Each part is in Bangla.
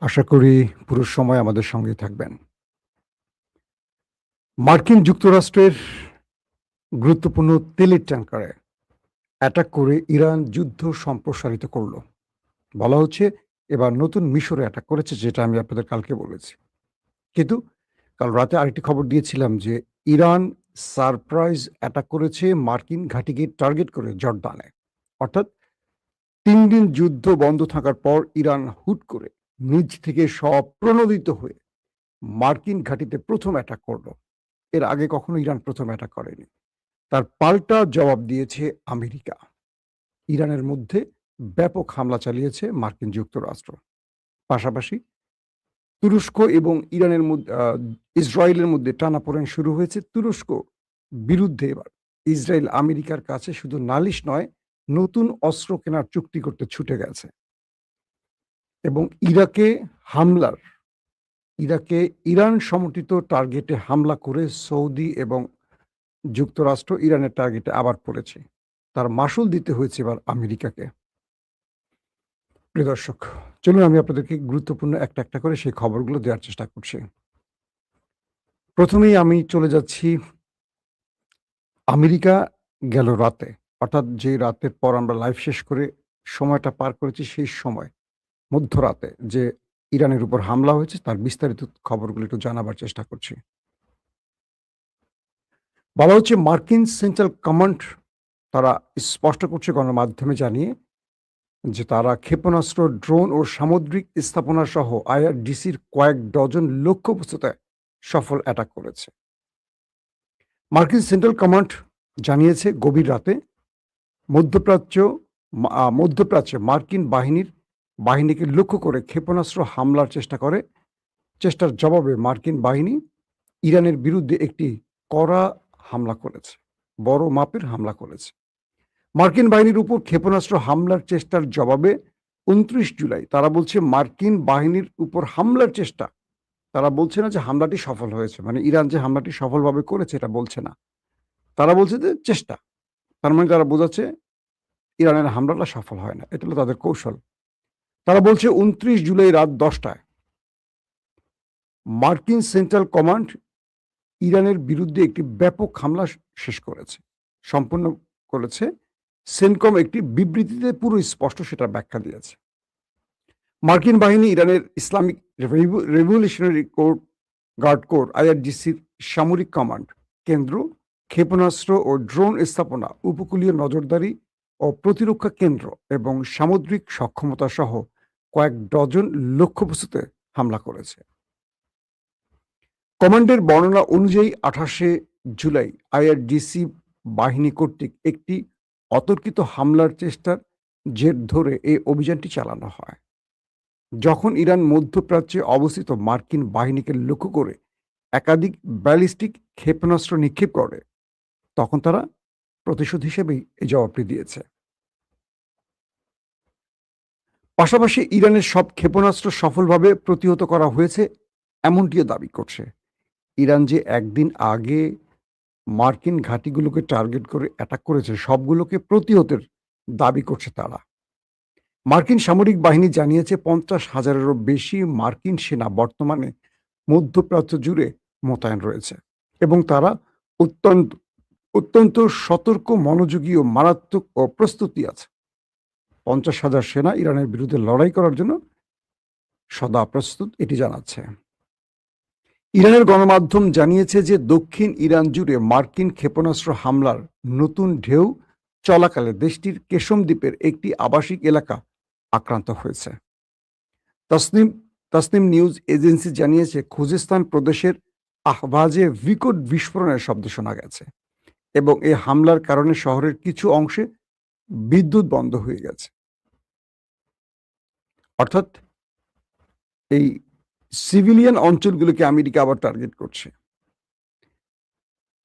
আশা করি পুরো সময় আমাদের সঙ্গেই থাকবেন। মার্কিন যুক্তরাষ্ট্রের গুরুত্বপূর্ণ তেলের ট্যাংকারে অ্যাটাক করে ইরান যুদ্ধ সম্প্রসারিত করল। বলা হচ্ছে এবার নতুন মিশরে অ্যাটাক করেছে, যেটা আমি আপনাদের কালকে বলেছি। কিন্তু কাল রাতে আরেকটি খবর দিয়েছিলাম যে ইরান সারপ্রাইজ অ্যাটাক করেছে মার্কিন ঘাঁটিকে টার্গেট করে জর্ডানে। অর্থাৎ ৩ দিন যুদ্ধ বন্ধ থাকার পর ইরান হুট করে নিজ থেকে স্বপ্রণোদিত হয়ে মার্কিন ঘাঁটিতে ১ম অ্যাটাক করল। এর আগে কখনো ইরান ১ম অ্যাটাক করেনি। তার পাল্টা জবাব দিয়েছে আমেরিকা। ইরানের মধ্যে ব্যাপক হামলা চালিয়েছে মার্কিন যুক্তরাষ্ট্র। পাশাপাশি তুরস্ক এবং ইরানের ইসরায়েলের মধ্যে টানাপোড়েন শুরু হয়েছে। তুরস্ক বিরুদ্ধে এবার ইসরায়েল আমেরিকার কাছে শুধু নালিশ নয়, নতুন অস্ত্র কেনার চুক্তি করতে ছুটে গেছে। এবং ইরাকে ইরান সমর্থিত টার্গেটে হামলা করে সৌদি এবং যুক্তরাষ্ট্র ইরানের টার্গেটে আবার পড়েছে। তার মাশুল দিতে হয়েছে এবার আমেরিকাকে। প্রিয় দর্শক, চলুন আমি আপনাদেরকে গুরুত্বপূর্ণ একটা করে সেই খবরগুলো দেওয়ার চেষ্টা করছি। প্রথমেই আমি চলে যাচ্ছি আমেরিকা গেল রাতে, অর্থাৎ যে রাতের পর আমরা লাইভ শেষ করে সময়টা পার করেছি, সেই সময় মধ্যরাতে যে ইরানের উপর হামলা হয়েছে তার বিস্তারিত খবরগুলো একটু জানাবার চেষ্টা করছি। বলা হচ্ছে মার্কিন সেন্ট্রাল কমান্ড তারা স্পষ্ট করছে গণমাধ্যমে জানিয়ে যে তারা ক্ষেপণাস্ত্র, ড্রোন ও সামুদ্রিক স্থাপনা সহ আইআরডিসির কয়েক ডজন লক্ষ্যবস্তুতে সফল অ্যাটাক করেছে। মার্কিন সেন্ট্রাল কমান্ড জানিয়েছে গভীর রাতে মধ্যপ্রাচ্যে মার্কিন বাহিনীকে লক্ষ্য করে ক্ষেপণাস্ত্র হামলার চেষ্টার জবাবে মার্কিন বাহিনী ইরানের বিরুদ্ধে একটি কড়া হামলা করেছে, বড় মাপের হামলা করেছে। মার্কিন বাহিনীর উপর ক্ষেপণাস্ত্র হামলার চেষ্টার জবাবে ২৯ জুলাই তারা বলছে মার্কিন বাহিনীর উপর হামলার চেষ্টা, তারা বলছে না যে হামলাটি সফল হয়েছে, মানে ইরান যে হামলাটি সফলভাবে করেছে এটা বলছে না, তারা বলছে যে চেষ্টা। তার মানে তারা বোঝাচ্ছে ইরানের হামলাটা সফল হয় না, এটা হলো তাদের কৌশল। তারা বলছে ২৯ জুলাই রাত ১০টায় মার্কিন সেন্ট্রাল কমান্ড ইরানের বিরুদ্ধে একটি ব্যাপক হামলা সম্পূর্ণ করেছে। সেনকম একটি বিবৃতিতে পুরো স্পষ্ট সেটা ব্যাখ্যা দিয়েছে। মার্কিন বাহিনী ইরানের ইসলামিক রেভলিউশনারি গার্ড কোর আইআরজিসির সামরিক কমান্ড কেন্দ্র, ক্ষেপণাস্ত্র ও ড্রোন স্থাপনা, উপকূলীয় নজরদারি ও প্রতিরক্ষা কেন্দ্র এবং সামুদ্রিক সক্ষমতা সহ কয়েক ডজন লক্ষ্যবস্তুতে হামলা করেছে। কমান্ডের বর্ণনা অনুযায়ী ২৮শে জুলাই আইআরজিসি বাহিনী কর্তৃক একটি অতর্কিত হামলার চেষ্টার জের ধরে এই অভিযানটি চালানো হয়। যখন ইরান মধ্যপ্রাচ্যে অবস্থিত মার্কিন বাহিনীকে লক্ষ্য করে একাধিক ব্যালিস্টিক ক্ষেপণাস্ত্র নিক্ষেপ করে, তখন তারা প্রতিশোধ হিসেবেই এই জবাবটি দিয়েছে। পাশাপাশি ইরানের সব ক্ষেপণাস্ত্র সফলভাবে প্রতিহত করা হয়েছে এমনটিও দাবি করছে। ইরান যে একদিন আগে মার্কিন ঘাঁটিগুলোকে টার্গেট করে অ্যাটাক করেছে, সবগুলোকে প্রতিহতের দাবি করছে তারা। মার্কিন সামরিক বাহিনী জানিয়েছে ৫০,০০০-এরও বেশি মার্কিন সেনা বর্তমানে মধ্যপ্রাচ্য জুড়ে মোতায়েন রয়েছে এবং তারা অত্যন্ত অত্যন্ত সতর্ক, মনোযোগী ও মারাত্মক প্রস্তুতি আছে। ৫০,০০০ সেনা ইরানের বিরুদ্ধে লড়াই করার জন্য সদা প্রস্তুত, এটি জানাচ্ছে। ইরানের গণমাধ্যম জানিয়েছে যে দক্ষিণ ইরান জুড়ে মার্কিন ক্ষেপণাস্ত্র হামলার নতুন ঢেউ চলাকালে দেশটির কেশম দ্বীপের একটি আবাসিক এলাকা আক্রান্ত হয়েছে। তাসনিম নিউজ এজেন্সি জানিয়েছে খুজেস্তান প্রদেশের আহবাজে বিকট বিস্ফোরণের শব্দ শোনা গেছে এবং এই হামলার কারণে শহরের কিছু অংশে বিদ্যুৎ বন্ধ হয়ে গেছে। অর্থাৎ এই সিভিলিয়ান অঞ্চলগুলোকে আমেরিকা আবার টার্গেট করছে।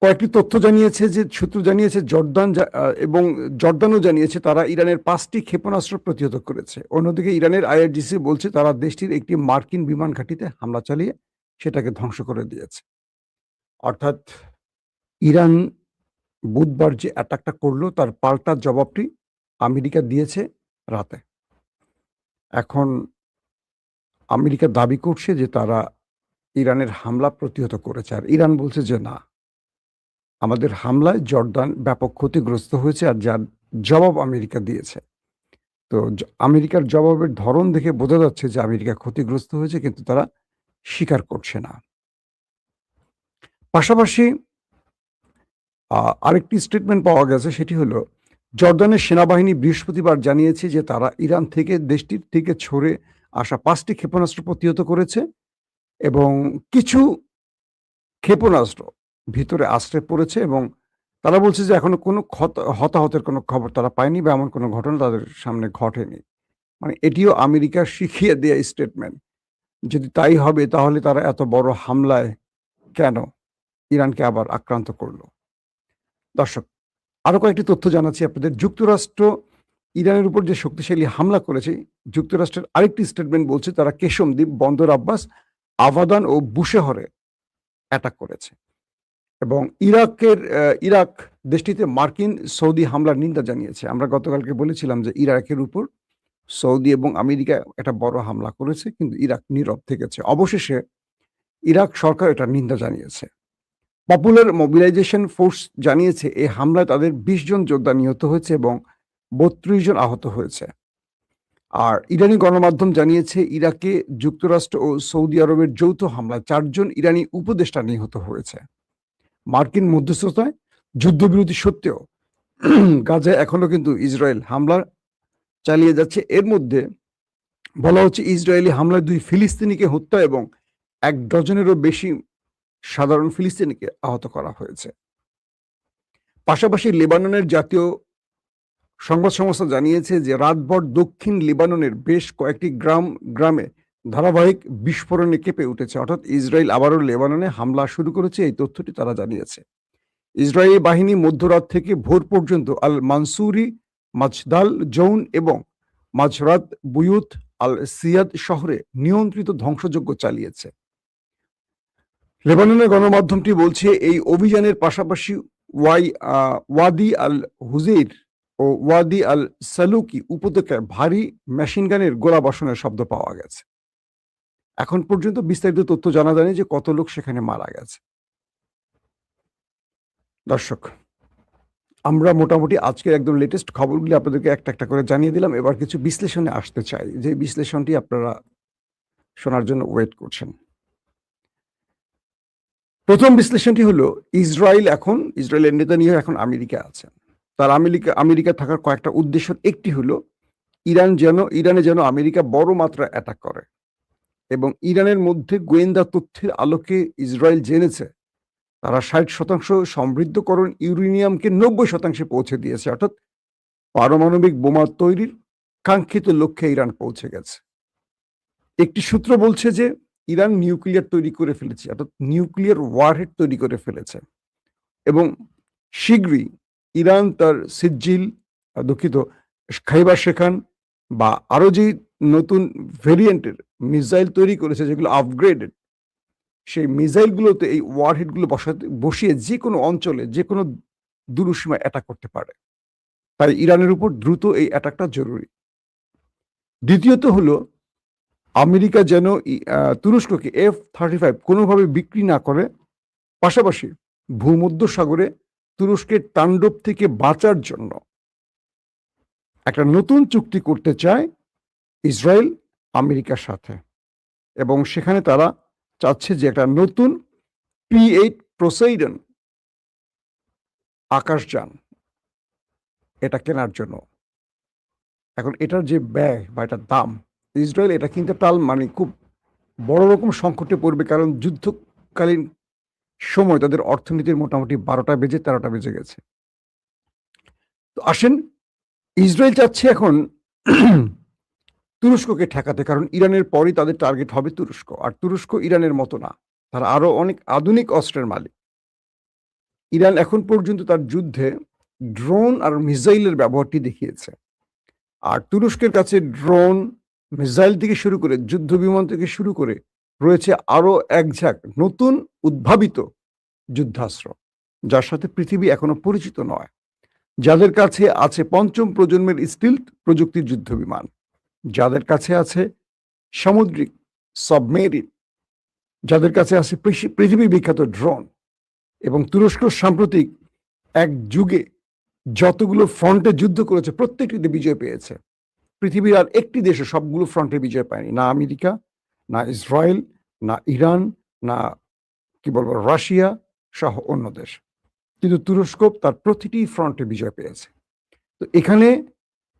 কয়েকটি তথ্য জানিয়েছে যে সূত্র জানিয়েছে জর্দানও জানিয়েছে তারা ইরানের ৫টি ক্ষেপণাস্ত্র প্রতিহত করেছে। অন্যদিকে ইরানের আইআরজিসি বলছে তারা দেশটির একটি মার্কিন বিমান ঘাঁটিতে হামলা চালিয়ে সেটাকে ধ্বংস করে দিয়েছে। অর্থাৎ ইরান বুধবার যে অ্যাটাকটা করলো তার পাল্টা জবাবটি আমেরিকা দিয়েছে রাতে। এখন আমেরিকা দাবি করছে যে তারা ইরানের হামলা প্রতিহত করেছে। আর ইরান বলছে যে না, আমাদের হামলায় জর্দান ব্যাপক ক্ষতিগ্রস্ত হয়েছে আর যার জবাব আমেরিকা দিয়েছে। তো আমেরিকার জবাবের ধরন দেখে বোঝা যাচ্ছে যে আমেরিকা ক্ষতিগ্রস্ত হয়েছে, কিন্তু তারা স্বীকার করছে না। পাশাপাশি আরেকটি স্টেটমেন্ট পাওয়া গেছে, সেটি হলো জর্দানের সেনাবাহিনী বৃহস্পতিবার জানিয়েছে যে তারা ইরান থেকে দেশটির থেকে ছড়ে আসা 5টি ক্ষেপণাস্ত্র প্রতিহত করেছে এবং কিছু ক্ষেপণাস্ত্র ভিতরে আশ্রয় পড়েছে এবং তারা বলছে যে এখনো কোনো হতাহতের কোনো খবর তারা পায়নি বা এমন কোনো ঘটনা তাদের সামনে ঘটেনি। মানে এটিও আমেরিকার শিখিয়ে দেয়া স্টেটমেন্ট। যদি তাই হবে তাহলে তারা এত বড় হামলায় কেন ইরানকে আবার আক্রান্ত করল? দর্শক, আরো কয়েকটি তথ্য জানাচ্ছি আপনাদের। যুক্তরাষ্ট্র ইরানের উপর যে শক্তিশালী হামলা করেছে, যুক্তরাষ্ট্রের আরেকটি স্টেটমেন্ট বলছে তারা কেশম দ্বীপ, বন্দর আব্বাস, আবাদান ও বুশেহরে অ্যাটাক করেছে এবং ইরাক দেশটিতে মার্কিন সৌদি হামলার নিন্দা জানিয়েছে। আমরা গতকালকে বলেছিলাম যে ইরাকের উপর সৌদি এবং আমেরিকা একটা বড় হামলা করেছে, কিন্তু ইরাক নীরব থেকেছে। অবশেষে ইরাক সরকার এটা নিন্দা জানিয়েছে। পপুলার মোবিলাইজেশন ফোর্স জানিয়েছে এই হামলায় তাদের 20 জন যোদ্ধা নিহত হয়েছে এবং 32 জন আহত হয়েছে। আর ইরানি গণমাধ্যম জানিয়েছে ইরাকে যুক্তরাষ্ট্র ও সৌদি আরবের যৌথ হামলায় 4 জন ইরানি উপদেষ্টা নিহত হয়েছে। মার্কিন মধ্যস্থতায় যুদ্ধবিরতি সত্ত্বেও গাজায় এখনো কিন্তু ইসরায়েল হামলা চালিয়ে যাচ্ছে। এর মধ্যে বলা হচ্ছে ইসরায়েলি হামলায় 2 ফিলিস্তিনিকে হত্যা এবং 1 ডজনেরও বেশি সাধারণ ফিলিস্তিনিকে আহত করা হয়েছে। পাশাপাশি লেবাননের জাতীয় সংবাদ সংস্থা জানিয়েছে যে রাতভর দক্ষিণ লেবাননের বেশ কয়েকটি গ্রামে ধারাবাহিক বিস্ফোরণে কেঁপে উঠেছে। অর্থাৎ ইসরায়েল আবারও লেবাননে হামলা শুরু করেছে, এই তথ্যটি তারা জানিয়েছে। ইসরায়েলি বাহিনী মধ্যরাত থেকে ভোর পর্যন্ত আল মানসুরি, মাজদাল জৌন এবং মাজরাত বুয়ুত আল সিয়াদ শহরে নিয়ন্ত্রিত ধ্বংসযজ্ঞ চালিয়েছে। লেবাননের গণমাধ্যমটি বলছে এই অভিযানের পাশাপাশি ওয়াদি আল হুজেইর ও ওয়াদি আল সালুকি উপত্যকায় ভারী মেশিনগানের গোলাবর্ষণের শব্দ পাওয়া গেছে। এখন পর্যন্ত বিস্তারিত তথ্য জানা যায়নি যে কত লোক সেখানে মারা গেছে। দর্শক, আমরা মোটামুটি আজকের একদম লেটেস্ট খবরগুলি আপনাদেরকে একটা একটা করে জানিয়ে দিলাম। এবার কিছু বিশ্লেষণে আসতে চাই, যে বিশ্লেষণটি আপনারা শোনার জন্য ওয়েট করছেন। প্রথম বিশ্লেষণটি হলো ইসরায়েলের নেতানিয়াহু এখন আমেরিকা আছেন। তার আমেরিকা থাকার কয়েকটা উদ্দেশ্যের একটি হলো ইরানে যেন আমেরিকা বড় মাত্রা অ্যাটাক করে এবং ইরানের মধ্যে গোয়েন্দা তথ্যের আলোকে ইসরায়েল জেনেছে তারা 60% সমৃদ্ধকরণ ইউরেনিয়ামকে 90% পৌঁছে দিয়েছে। অর্থাৎ পারমাণবিক বোমা তৈরির কাঙ্ক্ষিত লক্ষ্যে ইরান পৌঁছে গেছে। একটি সূত্র বলছে যে ইরান নিউক্লিয়ার তৈরি করে ফেলেছে, অর্থাৎ নিউক্লিয়ার ওয়ারহেড তৈরি করে ফেলেছে এবং শীঘ্রই ইরান তার খাইবার শেখান বা আরো যে নতুন ভেরিয়েন্টের মিসাইল তৈরি করেছে যেগুলো আপগ্রেডেড, সেই মিসাইলগুলোতে এই ওয়ারহেডগুলো বসিয়ে যে কোনো অঞ্চলে যে কোনো দূরসীমায় অ্যাটাক করতে পারে। তাই ইরানের উপর দ্রুত এই অ্যাটাকটা জরুরি। দ্বিতীয়ত হলো আমেরিকা যেন তুরস্ককে F-35 কোনোভাবে বিক্রি না করে, পাশাপাশি ভূমধ্যসাগরে তুরস্কের তাণ্ডব থেকে বাঁচার জন্য একটা নতুন চুক্তি করতে চায় ইসরায়েল আমেরিকার সাথে এবং সেখানে তারা চাচ্ছে যে একটা নতুন P-8 পোসাইডন আকাশযান এটা কেনার জন্য। এখন এটার যে ব্যয় বা এটার দাম, ইসরায়েল এটা কিনতে মানে খুব বড় রকম সংকটে পড়বে, কারণ যুদ্ধকালীন সময় তাদের অর্থনীতির মোটামুটি 12টা বেজে 13টা বেজে গেছে। তো আসেন, ইসরায়েল চাচ্ছে এখন তুরস্ককে ঠেকাতে, কারণ ইরানের পরই তাদের টার্গেট হবে তুরস্ক। আর তুরস্ক ইরানের মতো না, তারা আরো অনেক আধুনিক অস্ত্রের মালিক। ইরান এখন পর্যন্ত তার যুদ্ধে ড্রোন আর মিসাইলের ব্যবহারটি দেখিয়েছে, আর তুরস্কের কাছে ড্রোন, মিসাইল থেকে শুরু করে যুদ্ধ বিমান থেকে শুরু করে রয়েছে আরো এক ঝাঁক নতুন উদ্ভাবিত যুদ্ধাস্ত্র, যার সাথে পৃথিবী এখনো পরিচিত নয়, যাদের কাছে আছে 5ম প্রজন্মের স্টিলথ প্রযুক্তির যুদ্ধ বিমান, যাদের কাছে আছে সামুদ্রিক সাবমেরিন, যাদের কাছে আছে পৃথিবী বিখ্যাত ড্রোন, এবং তুরস্ক সাম্প্রতিক এক যুগে যতগুলো ফ্রন্টে যুদ্ধ করেছে প্রত্যেকটিতে বিজয় পেয়েছে। পৃথিবীর আর একটি দেশে সবগুলো ফ্রন্টে বিজয় পায়নি, না আমেরিকা, না ইসরায়েল, না ইরান, না কি বলবো রাশিয়া সহ অন্য দেশ, কিন্তু তুরস্ক তার প্রতিটি ফ্রন্টে বিজয় পেয়েছে। তো এখানে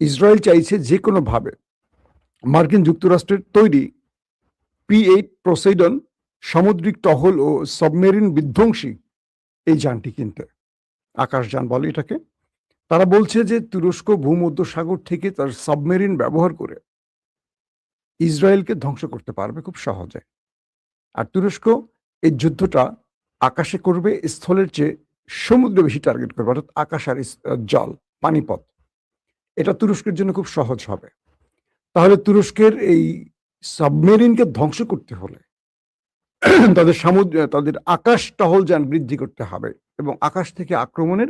ইসরায়েল চাইছে যে কোনোভাবে মার্কিন যুক্তরাষ্ট্রের তৈরি P-8 পোসেইডন সামুদ্রিক টহল ও সাবমেরিন বিধ্বংসী এই যানটি কিনতে, আকাশযান বলে এটাকে। তারা বলছে যে তুরস্ক ভূমধ্যসাগর থেকে তার সাবমেরিন ব্যবহার করে ইসরায়েলকে ধ্বংস করতে পারবে খুব সহজে। আর তুরস্ক এই যুদ্ধটা আকাশে করবে, স্থলের চেয়ে সমুদ্রে বেশি টার্গেট করবে, অর্থাৎ আকাশ আর জল, পানিপথ। এটা তুরস্কের জন্য খুব সহজ হবে। তাহলে তুরস্কের এই সাবমেরিনকে ধ্বংস করতে হলে তাদের আকাশ টহলযান বৃদ্ধি করতে হবে, এবং আকাশ থেকে আক্রমণের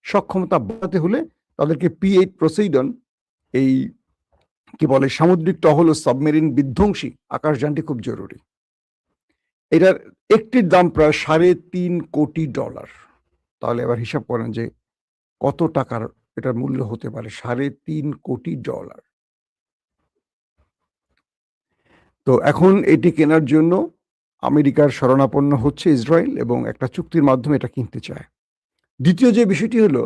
সক্ষমতা বাড়াতে হলে তাদেরকে P-8 পোসেইডন এই কি বলে সামুদ্রিক টহল ও সাবমেরিন বিধ্বংসী আকাশযানটি খুব জরুরি। এটার একটির দাম প্রায় $3.5 কোটি। তাহলে এবার হিসাব করেন যে কত টাকার এটার মূল্য হতে পারে, $3.5 কোটি। তো এখন এটি কেনার জন্য আমেরিকার শরণাপন্ন হচ্ছে ইসরায়েল, এবং একটা চুক্তির মাধ্যমে এটা কিনতে চায়। দ্বিতীয় যে বিষয়টি হলো,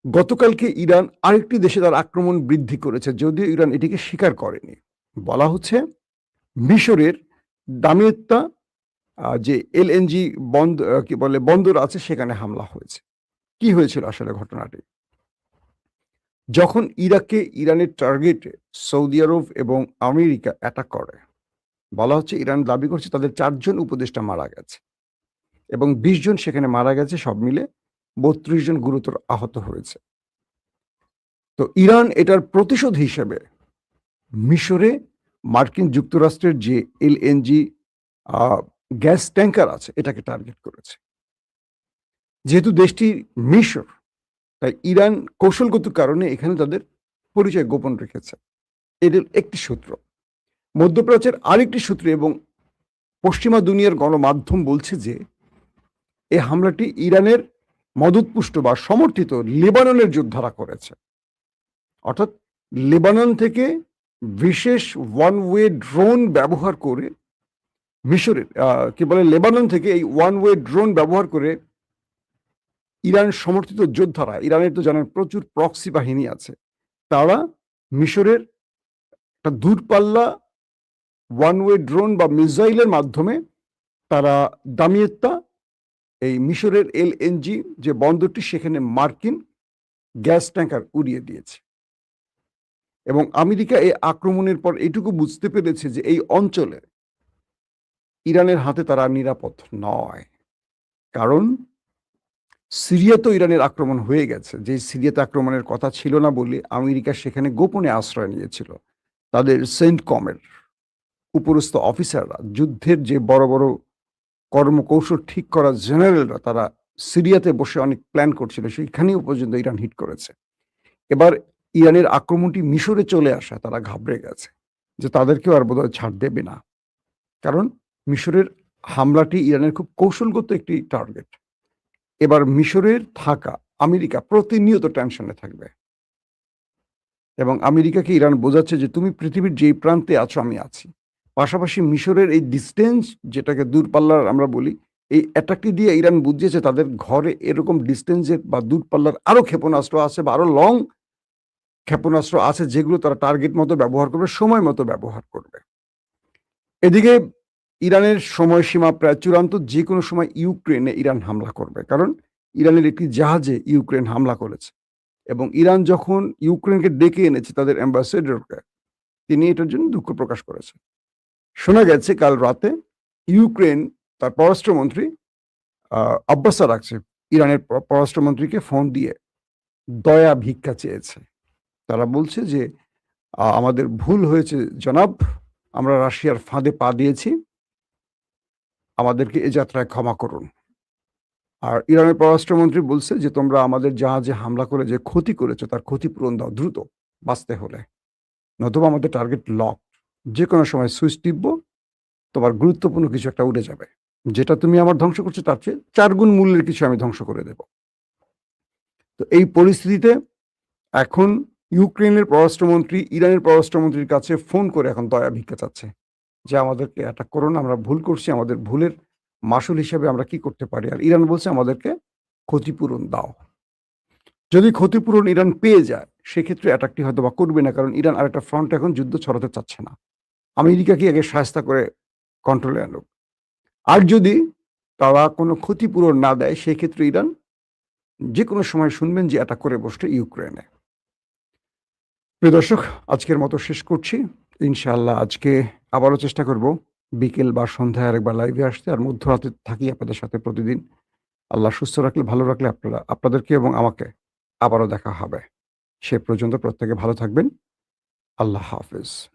গতকালকে ইরান আরেকটি দেশে তার আক্রমণ বৃদ্ধি করেছে, যদিও ইরান এটিকে স্বীকার করেনি। বলা হচ্ছে মিশরের দামিয়েত্তা যে LNG বন্দর আছে সেখানে হামলা হয়েছে। কি হয়েছিল আসলে ঘটনাটি? যখন ইরাকে ইরানের টার্গেটে সৌদি আরব এবং আমেরিকা অ্যাটাক করে, বলা হচ্ছে ইরান দাবি করছে তাদের 4 জন উপদেষ্টা মারা গেছে এবং 20 জন সেখানে মারা গেছে, সব মিলে 32 জন গুরুতর আহত হয়েছে। তো ইরান এটার প্রতিশোধ হিসেবে মিশরে মার্কিন যুক্তরাষ্ট্রের যে LNG গ্যাস ট্যাঙ্কার আছে এটাকে টার্গেট করেছে। যেহেতু দেশটি মিশর, তাই ইরান কৌশলগত কারণে এখানে তাদের পরিচয় গোপন রেখেছে। এদের একটি সূত্র। মধ্যপ্রাচ্যের আরেকটি সূত্র এবং পশ্চিমা দুনিয়ার গণমাধ্যম বলছে যে এই হামলাটি ইরানের মদতপুষ্ট বা সমর্থিত লেবাননের যোদ্ধারা করেছে। অর্থাৎ লেবানন থেকে বিশেষ ওয়ান ওয়ে ড্রোন ব্যবহার করে মিশরের লেবানন থেকে এই ওয়ান ওয়ে ড্রোন ব্যবহার করে ইরান সমর্থিত যোদ্ধারা, ইরানের তো জানেন প্রচুর প্রক্সি বাহিনী আছে, তারা মিশরের একটা দূরপাল্লা ওয়ান ওয়ে ড্রোন বা মিসাইলের মাধ্যমে তারা দামিয়েত্তা এই মিশরের LNG যে বন্দরটি সেখানে মার্কিন গ্যাস ট্যাঙ্কার উড়িয়ে দিয়েছে। এবং আমেরিকা এই আক্রমণের পর এটুকু বুঝতে পেরেছে যে এই অঞ্চলে ইরানের হাতে তারা নিরাপদ নয়, কারণ সিরিয়া তো ইরানের আক্রমণ হয়ে গেছে। যে সিরিয়াতে আক্রমণের কথা ছিল না বলে আমেরিকা সেখানে গোপনে আশ্রয় নিয়েছিল। তাদের সেন্টকমের উপরস্থ অফিসাররা, যুদ্ধের যে বড় বড় কর্মকৌশল ঠিক করা জেনারেলরা, তারা সিরিয়াতে বসে অনেক প্ল্যান করছিল, সেইখানেও পর্যন্ত ইরান হিট করেছে। এবার ইরানের আক্রমণটি মিশরে চলে আসা, তারা ঘাবড়ে গেছে যে তাদেরকেও আর বোধহয় ছাড় দেবে না, কারণ মিশরের হামলাটি ইরানের খুব কৌশলগত একটি টার্গেট। এবার মিশরের থাকা আমেরিকা প্রতিনিয়ত টেনশনে থাকবে, এবং আমেরিকাকে ইরান বোঝাচ্ছে যে তুমি পৃথিবীর যেই প্রান্তে আছো আমি আছি। পাশাপাশি মিশরের এই ডিস্টেন্স, যেটাকে দূরপাল্লার আমরা বলি, এই অ্যাটাকটি দিয়ে ইরান বুঝিয়েছে তাদের ঘরে এরকম ডিস্টেন্সের বা দূরপাল্লার আরো ক্ষেপণাস্ত্র আছে বা আরো লং ক্ষেপণাস্ত্র আছে, যেগুলো তারা টার্গেট মতো ব্যবহার করবে, সময় মতো ব্যবহার করবে। এদিকে ইরানের সময়সীমা প্রায় চূড়ান্ত, যে কোনো সময় ইউক্রেনে ইরান হামলা করবে, কারণ ইরানের একটি জাহাজে ইউক্রেন হামলা করেছে, এবং ইরান যখন ইউক্রেনকে ডেকে এনেছে তাদের অ্যাম্বাসেডরকে, তিনি এটার জন্য দুঃখ প্রকাশ করেছেন। শোনা গেছে কাল রাতে ইউক্রেন তার পররাষ্ট্রমন্ত্রী আব্বাস আরাকচি ইরানের পররাষ্ট্রমন্ত্রীকে ফোন দিয়ে দয়া ভিক্ষা চেয়েছে। তারা বলছে যে আমাদের ভুল হয়েছে জনাব, আমরা রাশিয়ার ফাঁদে পা দিয়েছি, আমাদেরকে এ যাত্রায় ক্ষমা করুন। আর ইরানের পররাষ্ট্রমন্ত্রী বলছে যে তোমরা আমাদের জাহাজে হামলা করে যে ক্ষতি করেছো তার ক্ষতিপূরণ দাও দ্রুত, বাঁচতে হলে, নতুবা আমাদের টার্গেট লক। যে কোনো সময় সুইচ টিপবো, তোমার গুরুত্বপূর্ণ কিছু একটা উড়ে যাবে। যেটা তুমি আমার ধ্বংস করছো তার চেয়ে ৪ গুণ মূল্যের কিছু আমি ধ্বংস করে দেব। তো এই পরিস্থিতিতে এখন ইউক্রেনের পররাষ্ট্রমন্ত্রী ইরানের পররাষ্ট্রমন্ত্রীর কাছে ফোন করে এখন দয়া ভিক্ষা চাচ্ছে যে, "আমাদেরকে অ্যাটাক করো না, আমরা ভুল করছি। আমাদের ভুলের মাসুল হিসেবে আমরা কি করতে পারি?" আর ইরান বলছে, "আমাদেরকে ক্ষতিপূরণ দাও।" যদি ক্ষতিপূরণ ইরান পেয়ে যায়, সেক্ষেত্রে অ্যাটাকটি হয়তোবা করবে না। কারণ ইরান আরেকটা ফ্রন্টে এখন যুদ্ধ ছড়াতে চাচ্ছে না। আমেরিকাকে আগে শায়েস্তা করে কন্ট্রোলে আনুক। আর যদি তারা কোনো ক্ষতিপূরণ না দেয়, সেক্ষেত্রে ইরান যেকোনো সময় শুনবেন যে অ্যাটাক করে বসছে ইউক্রেনে। প্রিয় দর্শক, আজকের মতো শেষ করছি। ইনশাআল্লাহ আজকে আবারও চেষ্টা করব বিকেল বা সন্ধ্যায় আরেকবার লাইভে আসতে। আর মধ্যরাতে থাকি আপনাদের সাথে প্রতিদিন। আল্লাহ সুস্থ রাখলে, ভালো রাখলে আপনাদেরকে এবং আমাকে আবারও দেখা হবে। সে পর্যন্ত প্রত্যেকে ভালো থাকবেন। আল্লাহ হাফেজ।